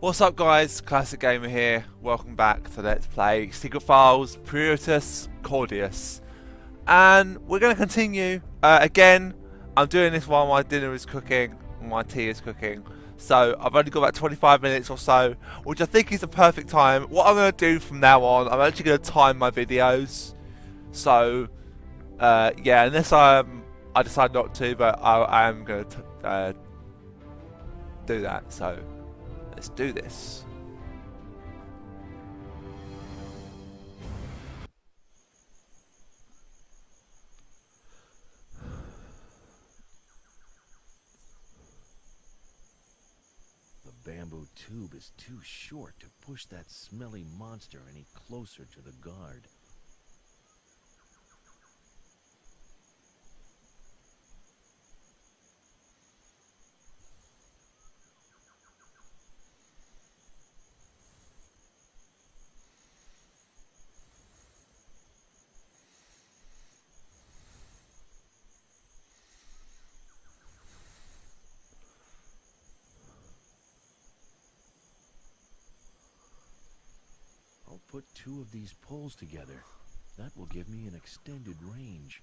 What's up guys, Classic Gamer here, welcome back to Let's Play Secret Files Puritas Cordis. And we're going to continue, again, I'm doing this while my dinner is cooking, my tea is cooking. So I've only got about 25 minutes or so, which I think is the perfect time. What I'm going to do from now on, I'm actually going to time my videos. So, yeah, unless I decide not to, but I am going to do that, so let's do this. The bamboo tube is too short to push that smelly monster any closer to the guard. I'll put two of these poles together. That will give me an extended range.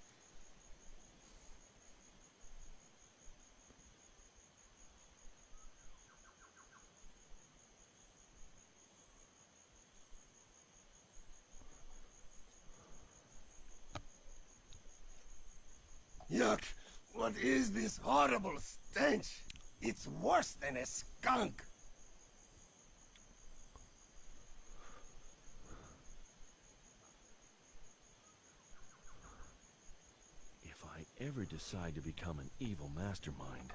Yuck! What is this horrible stench? It's worse than a skunk! If I ever decide to become an evil mastermind,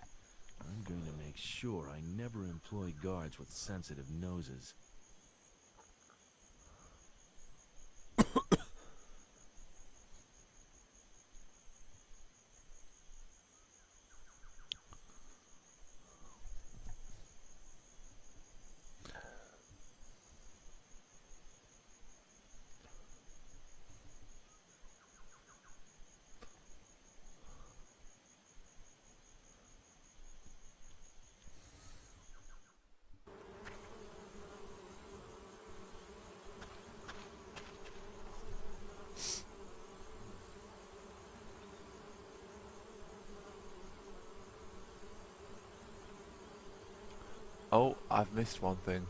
I'm going to make sure I never employ guards with sensitive noses. Oh, I've missed one thing.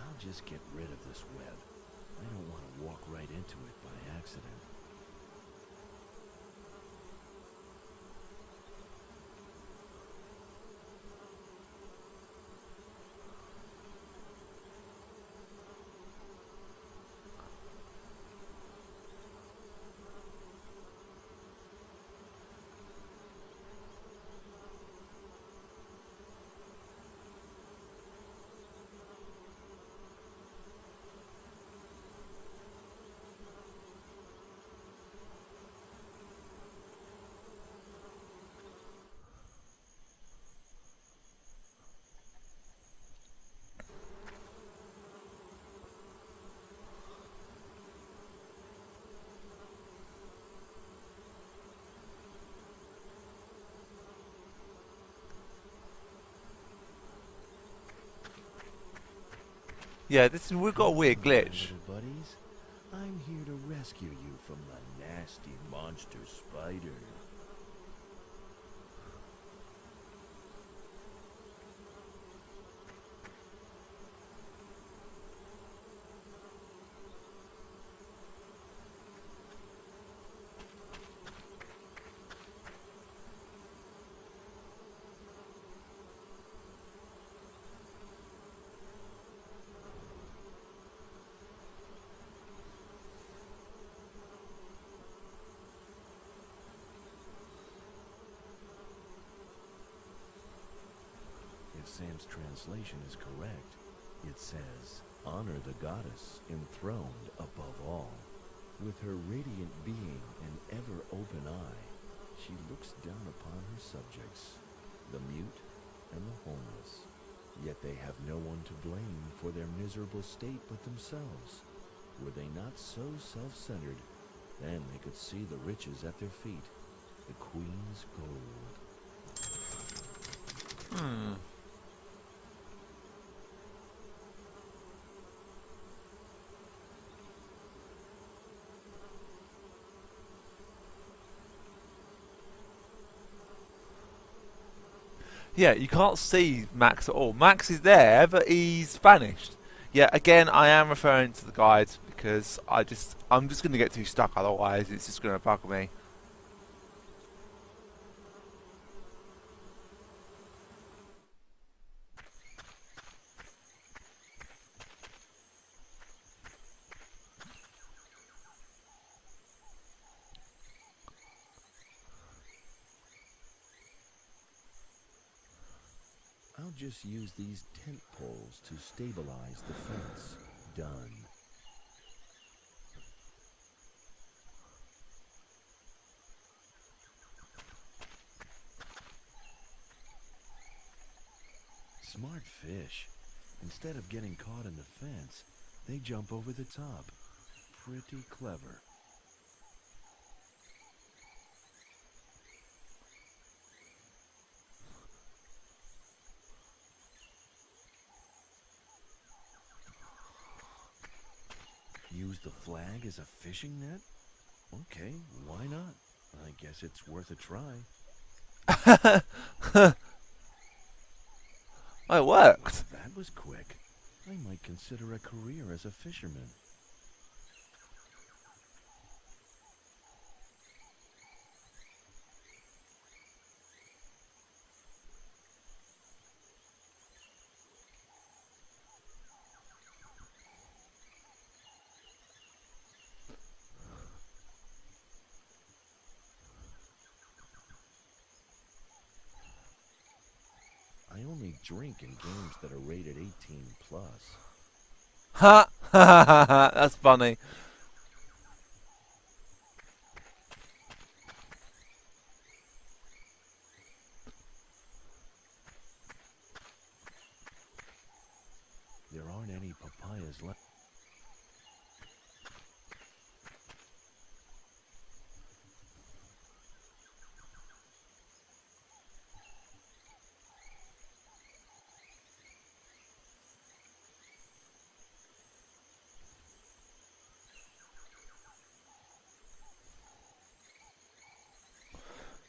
I'll just get rid of this web. I don't want to walk right into it by accident. Yeah, we've got a weird glitch. Little buddies, I'm here to rescue you from the nasty monster spider. Sam's translation is correct. It says, "Honor the goddess enthroned above all." With her radiant being and ever-open eye, she looks down upon her subjects, the mute and the homeless. Yet they have no one to blame for their miserable state but themselves. Were they not so self-centered, then they could see the riches at their feet, the queen's gold. Yeah, you can't see Max at all. Max is there, but he's vanished. Yeah, again, I am referring to the guide because I'm just going to get too stuck otherwise. It's just going to bug me. I'll just use these tent poles to stabilize the fence. Done. Smart fish. Instead of getting caught in the fence, they jump over the top. Pretty clever. Use the flag as a fishing net? Okay, why not? I guess it's worth a try. Oh, it worked. That was quick. I might consider a career as a fisherman. I only drink in games that are rated 18 plus. Ha ha ha ha! That's funny. There aren't any papayas left.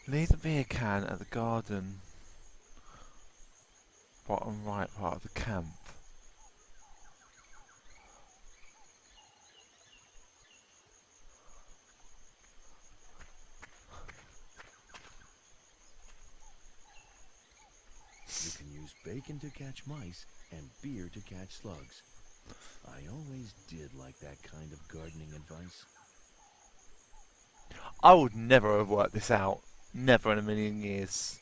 Leave the beer can at the garden. Bottom right part of the camp. You can use bacon to catch mice and beer to catch slugs. I always did like that kind of gardening advice. I would never have worked this out. Never in a million years.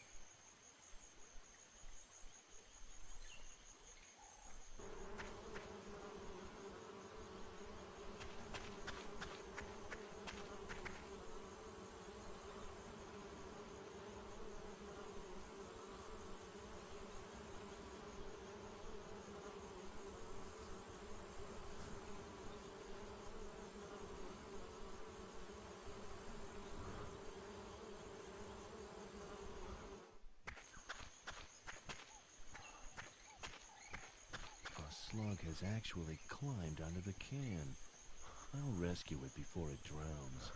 Slug has actually climbed onto the can. I'll rescue it before it drowns.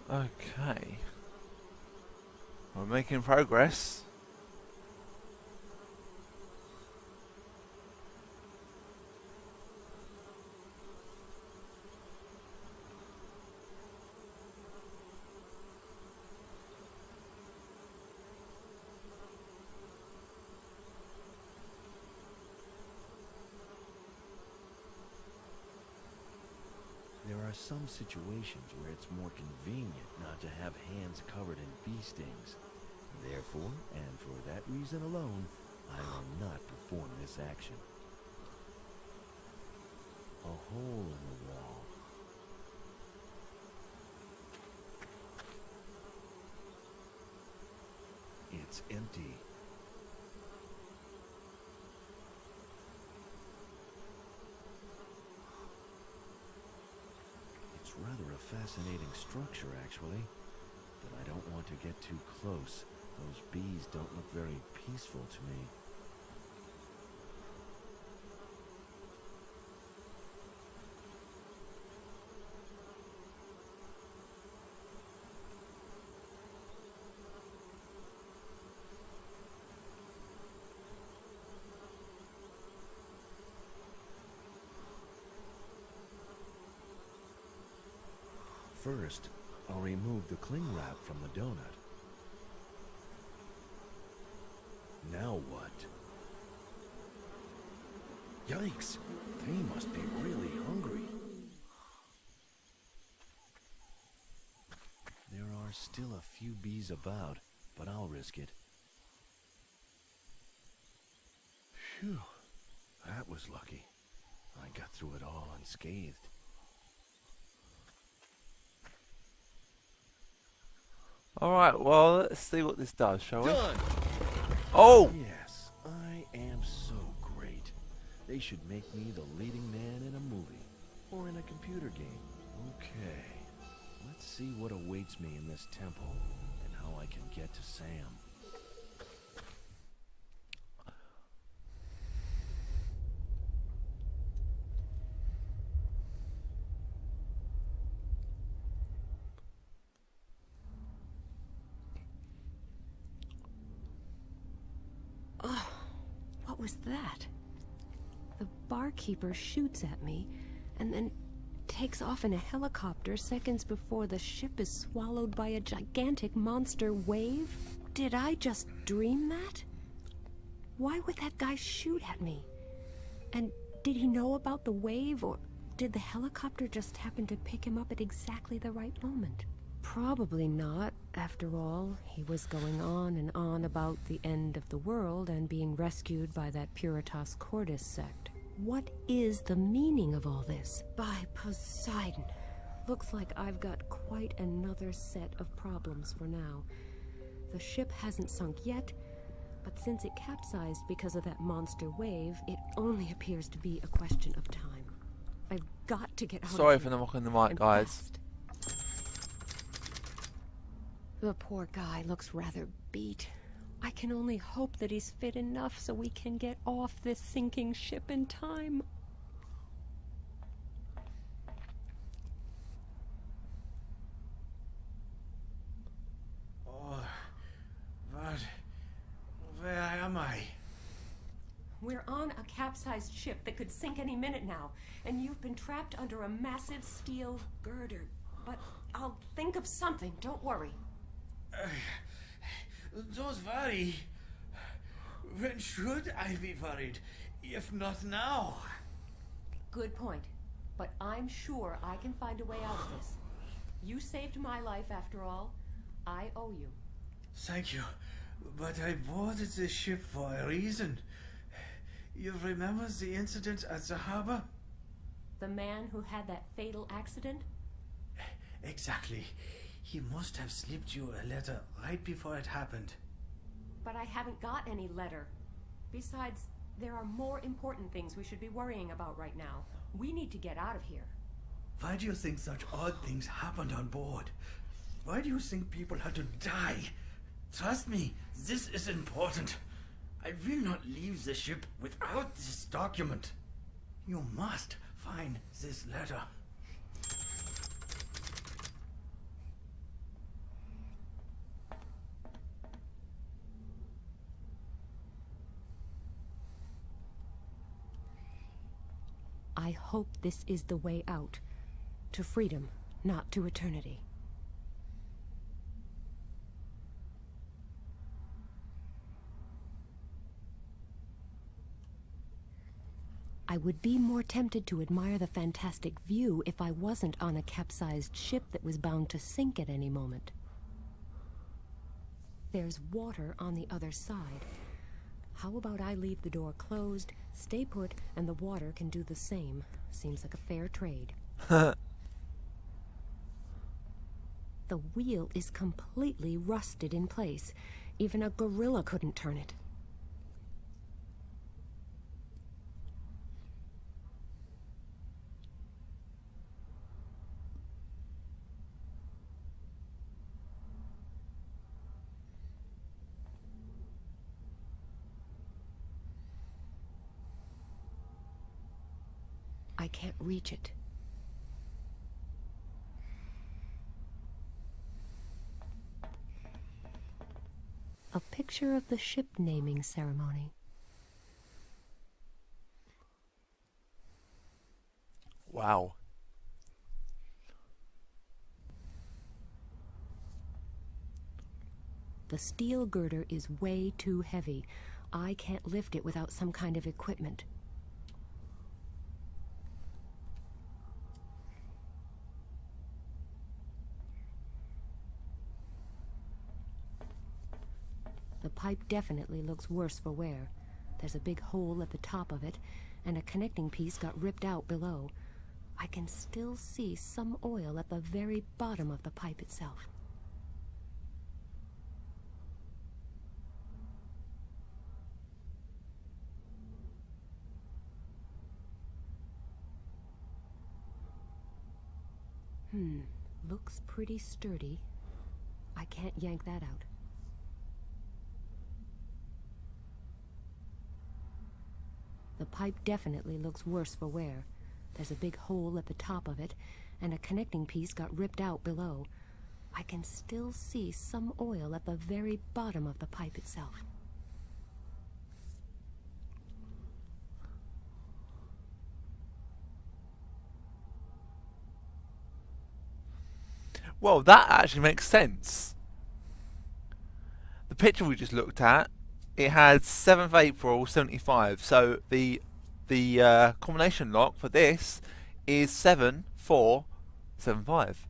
Okay. We're making progress. There are some situations where it's more convenient not to have hands covered in bee stings. Therefore, and for that reason alone, I will not perform this action. A hole in the wall. It's empty. It's rather a fascinating structure, actually, but I don't want to get too close. Those bees don't look very peaceful to me. First, I'll remove the cling wrap from the donut. Now what? Yikes! They must be really hungry. There are still a few bees about, but I'll risk it. Phew, that was lucky. I got through it all unscathed. Alright, well, let's see what this does, shall we? Done! Oh! Yes, I am so great. They should make me the leading man in a movie, or in a computer game. Okay, let's see what awaits me in this temple, and how I can get to Sam. What was that? The barkeeper shoots at me, and then takes off in a helicopter seconds before the ship is swallowed by a gigantic monster wave? Did I just dream that? Why would that guy shoot at me? And did he know about the wave, or did the helicopter just happen to pick him up at exactly the right moment? Probably not. After all, he was going on and on about the end of the world and being rescued by that Puritas Cordis sect. What is the meaning of all this? By Poseidon. Looks like I've got quite another set of problems for now. The ship hasn't sunk yet, but since it capsized because of that monster wave, it only appears to be a question of time. I've got to get out Sorry of for here, knocking the mic, and guys. fast. The poor guy looks rather beat. I can only hope that he's fit enough so we can get off this sinking ship in time. Oh, but where am I? We're on a capsized ship that could sink any minute now, and you've been trapped under a massive steel girder. But I'll think of something, don't worry. Don't worry. When should I be worried, if not now? Good point. But I'm sure I can find a way out of this. You saved my life after all. I owe you. Thank you, but I boarded the ship for a reason. You remember the incident at the harbor? The man who had that fatal accident? Exactly. He must have slipped you a letter right before it happened. But I haven't got any letter. Besides, there are more important things we should be worrying about right now. We need to get out of here. Why do you think such odd things happened on board? Why do you think people had to die? Trust me, this is important. I will not leave the ship without this document. You must find this letter. I hope this is the way out. To freedom, not to eternity. I would be more tempted to admire the fantastic view if I wasn't on a capsized ship that was bound to sink at any moment. There's water on the other side. How about I leave the door closed, stay put, and the water can do the same? Seems like a fair trade. The wheel is completely rusted in place. Even a gorilla couldn't turn it. I can't reach it. A picture of the ship naming ceremony. Wow. The steel girder is way too heavy. I can't lift it without some kind of equipment. The pipe definitely looks worse for wear. There's a big hole at the top of it, and a connecting piece got ripped out below. I can still see some oil at the very bottom of the pipe itself. Looks pretty sturdy. I can't yank that out. The pipe definitely looks worse for wear. There's a big hole at the top of it, and a connecting piece got ripped out below. I can still see some oil at the very bottom of the pipe itself. Well, that actually makes sense. The picture we just looked at, it had 7th April 75. So the combination lock for this is 7475.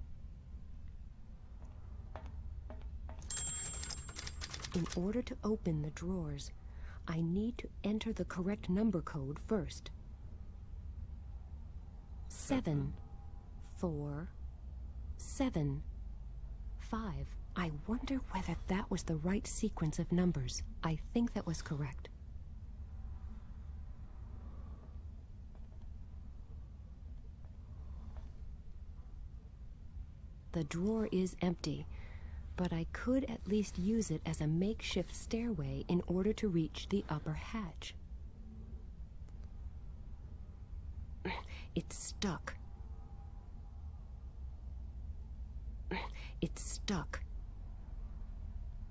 In order to open the drawers, I need to enter the correct number code first. 7, 4, 7, 5. I wonder whether that was the right sequence of numbers. I think that was correct. The drawer is empty, but I could at least use it as a makeshift stairway in order to reach the upper hatch. It's stuck. It's stuck.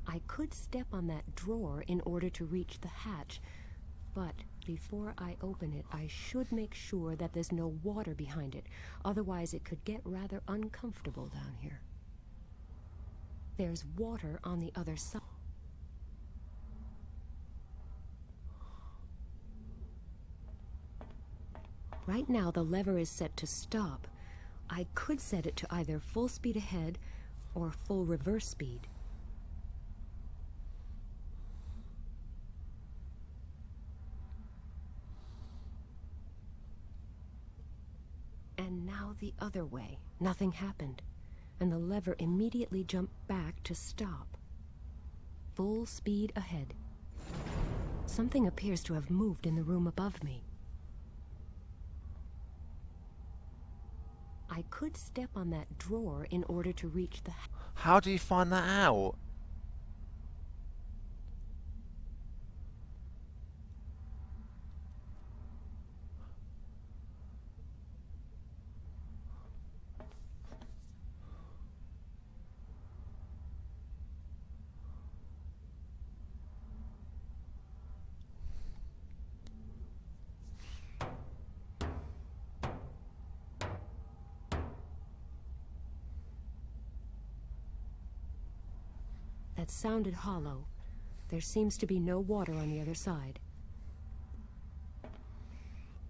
I could step on that drawer in order to reach the hatch, but before I open it, I should make sure that there's no water behind it. Otherwise, it could get rather uncomfortable down here. There's water on the other side. Right now, the lever is set to stop. I could set it to either full speed ahead or full reverse speed. And now the other way. Nothing happened, and the lever immediately jumped back to stop. Full speed ahead. Something appears to have moved in the room above me. I could step on that drawer in order to reach the... How do you find that out? That sounded hollow. There seems to be no water on the other side.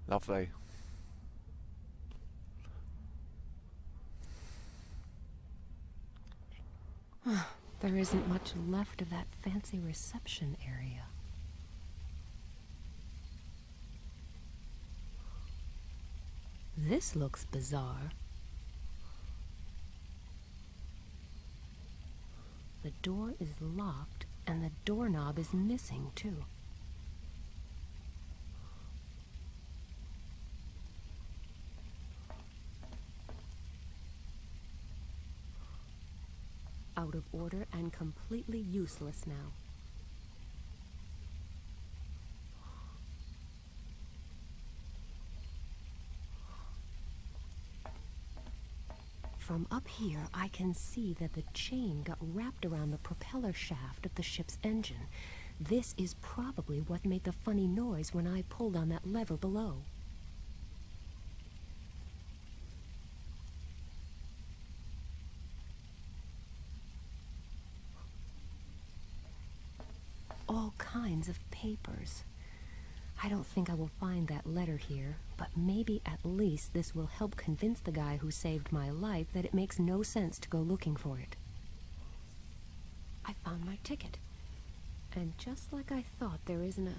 Lovely. There isn't much left of that fancy reception area. This looks bizarre. The door is locked, and the doorknob is missing, too. Out of order and completely useless now. From up here, I can see that the chain got wrapped around the propeller shaft of the ship's engine. This is probably what made the funny noise when I pulled on that lever below. All kinds of papers. I don't think I will find that letter here, but maybe at least this will help convince the guy who saved my life that it makes no sense to go looking for it. I found my ticket. And just like I thought, there isn't a...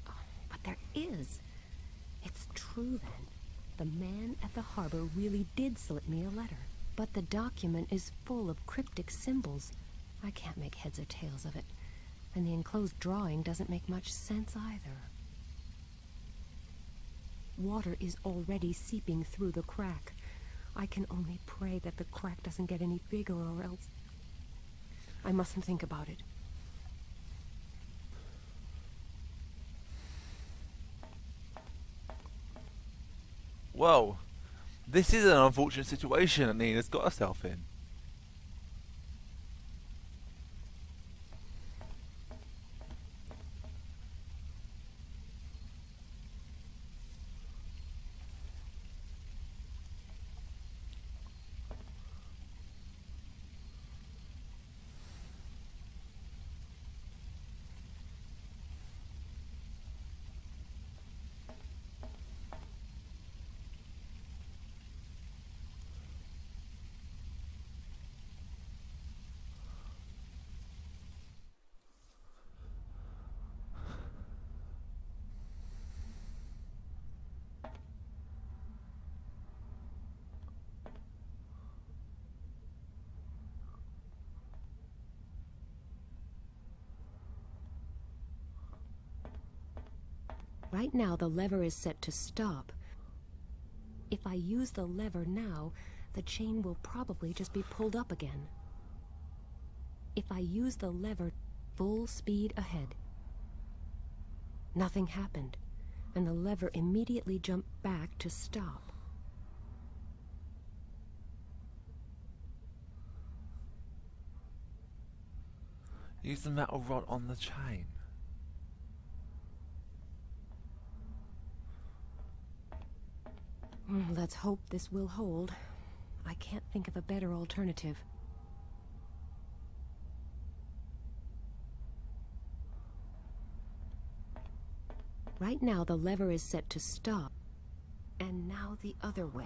Oh, but there is. It's true then. The man at the harbor really did slip me a letter. But the document is full of cryptic symbols. I can't make heads or tails of it. And the enclosed drawing doesn't make much sense either. Water is already seeping through the crack. I can only pray that the crack doesn't get any bigger, or else... I mustn't think about it. Well, this is an unfortunate situation that Nina's got herself in. Right now, the lever is set to stop. If I use the lever now, the chain will probably just be pulled up again. If I use the lever full speed ahead. Nothing happened, and the lever immediately jumped back to stop. Use the metal rod on the chain. Let's hope this will hold. I can't think of a better alternative. Right now, the lever is set to stop. And now the other way.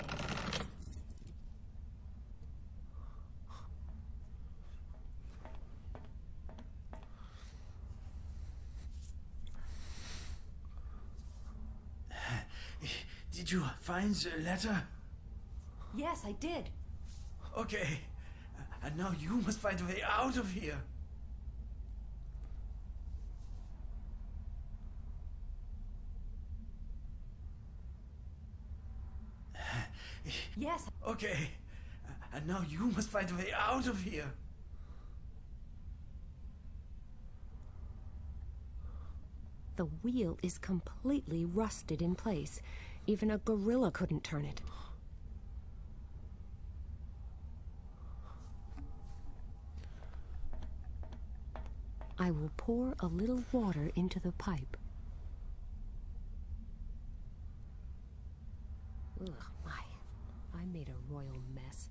Did you find the letter? Yes, I did. Okay. And now you must find a way out of here. Yes. Okay. And now you must find a way out of here. The wheel is completely rusted in place. Even a gorilla couldn't turn it. I will pour a little water into the pipe. Ugh, I made a royal mess.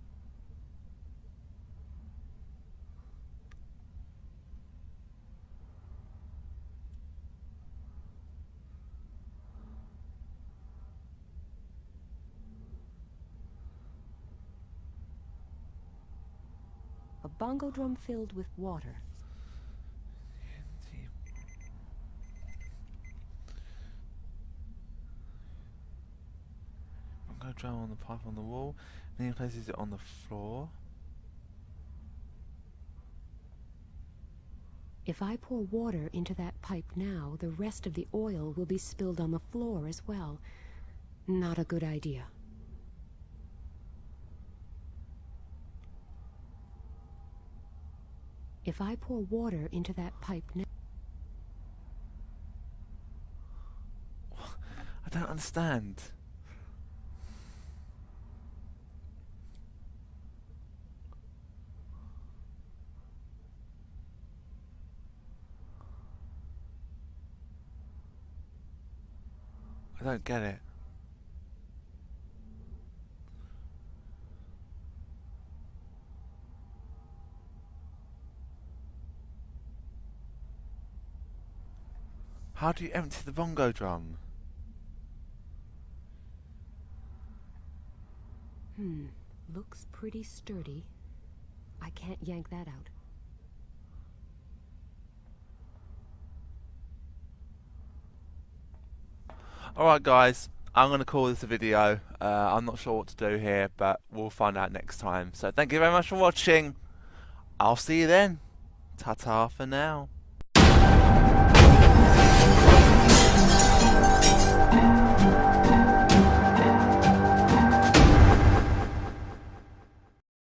bongo drum filled with water. Bongo drum on the pipe on the wall. Then he places it on the floor. If I pour water into that pipe now, the rest of the oil will be spilled on the floor as well. Not a good idea. If I pour water into that pipe now... I don't understand. I don't get it. How do you empty the bongo drum? Looks pretty sturdy. I can't yank that out. Alright guys, I'm going to call this a video. I'm not sure what to do here, but we'll find out next time. So thank you very much for watching. I'll see you then. Ta-ta for now.